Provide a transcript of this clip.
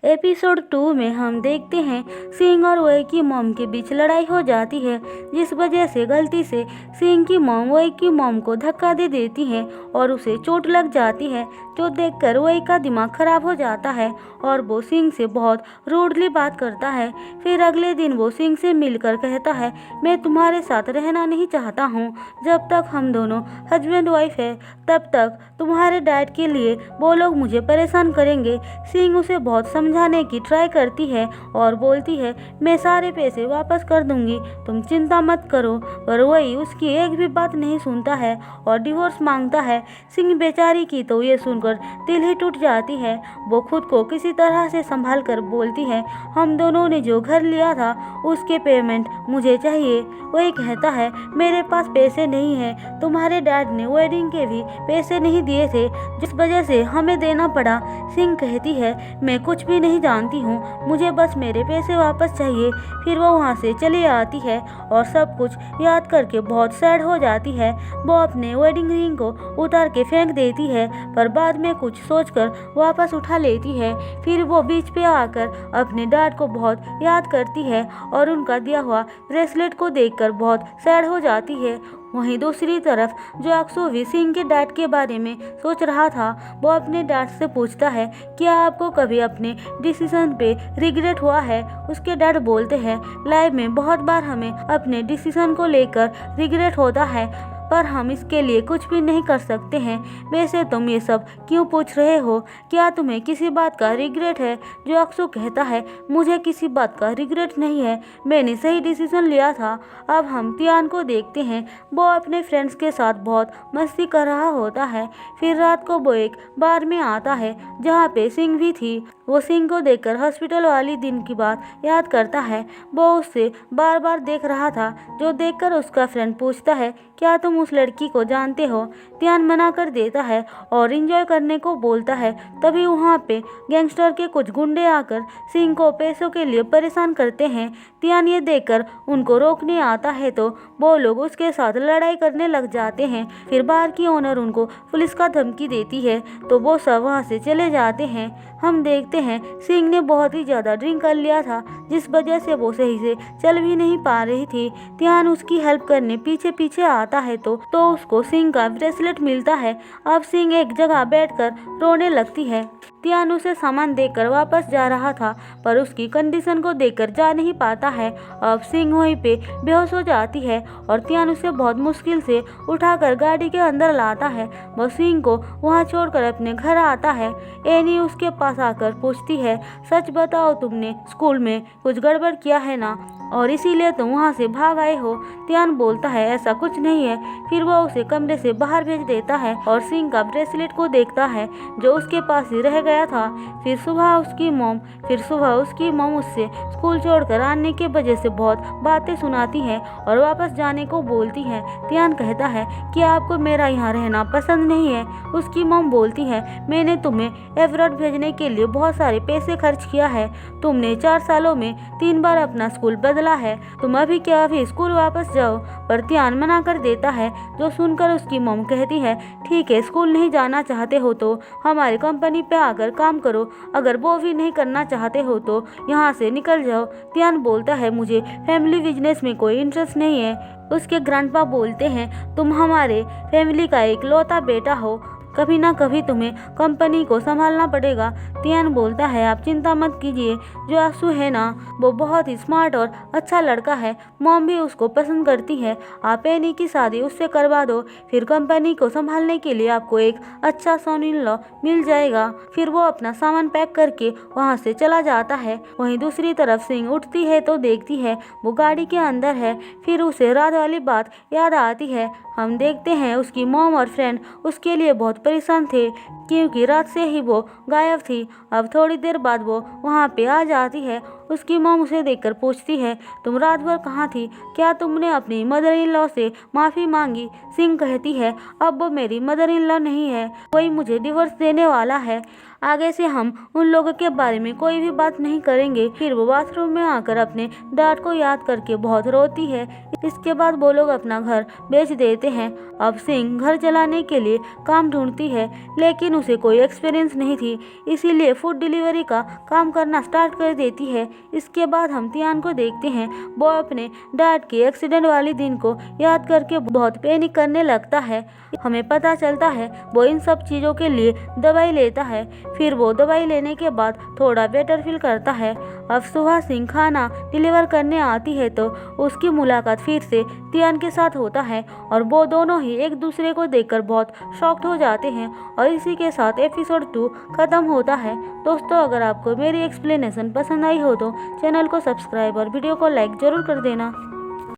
Episode 2 में हम देखते हैं सिंह और वही की मॉम के बीच लड़ाई हो जाती है, जिस वजह से गलती से सिंह की मॉम वही की मॉम को धक्का दे देती है और उसे चोट लग जाती है, जो देखकर वही का दिमाग खराब हो जाता है और वो सिंह से बहुत रूडली बात करता है। फिर अगले दिन वो सिंह से मिलकर कहता है, मैं तुम्हारे साथ रहना नहीं चाहता हूँ। जब तक हम दोनों हस्बैंड वाइफ है तब तक तुम्हारे डैड के लिए वो लोग मुझे परेशान करेंगे। सिंह उसे बहुत समझाने की ट्राई करती है और बोलती है, मैं सारे पैसे वापस कर दूंगी, तुम चिंता मत करो। पर वही उसकी एक भी बात नहीं सुनता है और डिवोर्स मांगता है। सिंह बेचारी की तो ये सुनकर दिल ही टूट जाती है। वो खुद को किसी तरह से संभाल कर बोलती है, हम दोनों ने जो घर लिया था उसके पेमेंट मुझे चाहिए। वही कहता है, मेरे पास पैसे नहीं है, तुम्हारे डैड ने वेडिंग के भी पैसे नहीं दिए थे, जिस वजह से हमें देना पड़ा। सिंह कहती है, मैं कुछ भी नहीं जानती हूँ, मुझे बस मेरे पैसे वापस चाहिए। फिर वो वहाँ से चली आती है और सब कुछ याद करके बहुत सैड हो जाती है। वो अपने वेडिंग रिंग को उतार के फेंक देती है, पर बाद में कुछ सोचकर वापस उठा लेती है। फिर वो बीच पे आकर अपने डैड को बहुत याद करती है और उनका दिया हुआ ब्रेसलेट को देखकर बहुत सैड हो जाती है। वहीं दूसरी तरफ जो अक्सू भी सिंह के डैड के बारे में सोच रहा था, वो अपने डैड से पूछता है, क्या आपको कभी अपने डिसीजन पे रिग्रेट हुआ है। उसके डैड बोलते हैं, लाइफ में बहुत बार हमें अपने डिसीजन को लेकर रिग्रेट होता है, पर हम इसके लिए कुछ भी नहीं कर सकते हैं। वैसे तुम ये सब क्यों पूछ रहे हो, क्या तुम्हें किसी बात का रिग्रेट है। जो अक्सू कहता है, मुझे किसी बात का रिग्रेट नहीं है, मैंने सही डिसीजन लिया था। अब हम तियान को देखते हैं, वो अपने फ्रेंड्स के साथ बहुत मस्ती कर रहा होता है। फिर रात को वो एक बार में आता है जहाँ पे सिंह भी थी। वो सिंह को देखकर हॉस्पिटल वाली दिन की बात याद करता है। वो उससे बार बार देख रहा था, जो देखकर उसका फ्रेंड पूछता है, क्या तुम उस लड़की को जानते हो। तियान मना कर देता है और एंजॉय करने को बोलता है। तभी वहाँ पे गैंगस्टर के कुछ गुंडे आकर सिंह को पैसों के लिए परेशान करते हैं। तियान ये देखकर उनको रोकने आता है तो वो लोग उसके साथ लड़ाई करने लग जाते हैं। फिर बार की ओनर उनको पुलिस का धमकी देती है तो वो सब वहाँ से चले जाते हैं। हम देखते हैं सिंह ने बहुत ही ज़्यादा ड्रिंक कर लिया था, जिस वजह से वो सही से चल भी नहीं पा रही थी। तियान उसकी हेल्प करने पीछे पीछे आता है तो उसको सिंह का ब्रेसलेट मिलता है। अब सिंह एक जगह बैठकर रोने लगती है। तियान उसे सामान देकर वापस जा रहा था, पर उसकी कंडीशन को देखकर जा नहीं पाता है। अब सिंह वहीं पे बेहोश हो जाती है और तियान उसे बहुत मुश्किल से उठाकर गाड़ी के अंदर लाता है। वो सिंह को वहाँ छोड़कर अपने घर आता है। एनी उसके पास आकर पूछती है, सच बताओ, तुमने स्कूल में कुछ गड़बड़ किया है ना, और इसीलिए तुम वहाँ से भाग आए हो। तियान बोलता है, ऐसा कुछ नहीं है। फिर वो उसे कमरे से बाहर भेज देता है और सिंह का ब्रेसलेट को देखता है जो उसके पास ही रह गया था। फिर सुबह उसकी मॉम उससे स्कूल छोड़कर आने के वजह से बहुत बातें सुनाती है और वापस जाने को बोलती है। तियान कहता है, क्या आपको मेरा यहाँ रहना पसंद नहीं है। उसकी मॉम बोलती है, मैंने तुम्हें एवरॉड भेजने के लिए बहुत सारे पैसे खर्च किया है, तुमने 4 सालों में 3 बार अपना स्कूल बदला है, तुम अभी क्या अभी स्कूल वापस जाओ। पर तियान मना कर देता है, जो सुनकर उसकी मॉम कहती है, ठीक है, स्कूल नहीं जाना चाहते हो तो हमारी कंपनी पे आकर काम करो, अगर वो भी नहीं करना चाहते हो तो यहाँ से निकल जाओ। तियान बोलता है, मुझे फैमिली बिजनेस में कोई इंटरेस्ट नहीं है। उसके ग्रैंडपा बोलते हैं, तुम हमारे फैमिली का इकलौता बेटा हो, कभी ना कभी तुम्हें कंपनी को संभालना पड़ेगा। तियान बोलता है, आप चिंता मत कीजिए, जो अक्सू है ना, वो बहुत ही स्मार्ट और अच्छा लड़का है, मॉम भी उसको पसंद करती है, आप एनी की शादी उससे करवा दो, फिर कंपनी को संभालने के लिए आपको एक अच्छा सन इन लॉ मिल जाएगा। फिर वो अपना सामान पैक करके वहाँ से चला जाता है। वहीं दूसरी तरफ सिंह उठती है तो देखती है वो गाड़ी के अंदर है। फिर उसे रात वाली बात याद आती है। हम देखते हैं उसकी मॉम और फ्रेंड उसके लिए बहुत परेशान थे, क्योंकि रात से ही वो गायब थी। अब थोड़ी देर बाद वो वहाँ पे आ जाती है। उसकी मॉम उसे देखकर पूछती है, तुम रात भर कहाँ थी, क्या तुमने अपनी मदर इन लॉ से माफ़ी मांगी। सिंह कहती है, अब वो मेरी मदर इन लॉ नहीं है, कोई मुझे डिवोर्स देने वाला है, आगे से हम उन लोगों के बारे में कोई भी बात नहीं करेंगे। फिर वो बाथरूम में आकर अपने डैड को याद करके बहुत रोती है। इसके बाद वो लोग अपना घर बेच देते हैं। अब सिंह घर चलाने के लिए काम ढूंढती है, लेकिन उसे कोई एक्सपीरियंस नहीं थी, इसीलिए फूड डिलीवरी का काम करना स्टार्ट कर देती है। इसके बाद हम तियान को देखते हैं। वो अपने डैड के एक्सीडेंट वाले दिन को याद करके बहुत पैनिक करने लगता है। हमें पता चलता है वो इन सब चीज़ों के लिए दवाई लेता है। फिर वो दवाई लेने के बाद थोड़ा बेटर फील करता है। अब सुहा सिंह खाना डिलीवर करने आती है तो उसकी मुलाकात फिर से तियान के साथ होता है और वो दोनों ही एक दूसरे को देखकर बहुत शॉक्ड हो जाते हैं। और इसी के साथ एपिसोड 2 खत्म होता है। दोस्तों, अगर आपको मेरी एक्सप्लेनेशन पसंद आई हो तो चैनल को सब्सक्राइब और वीडियो को लाइक ज़रूर कर देना।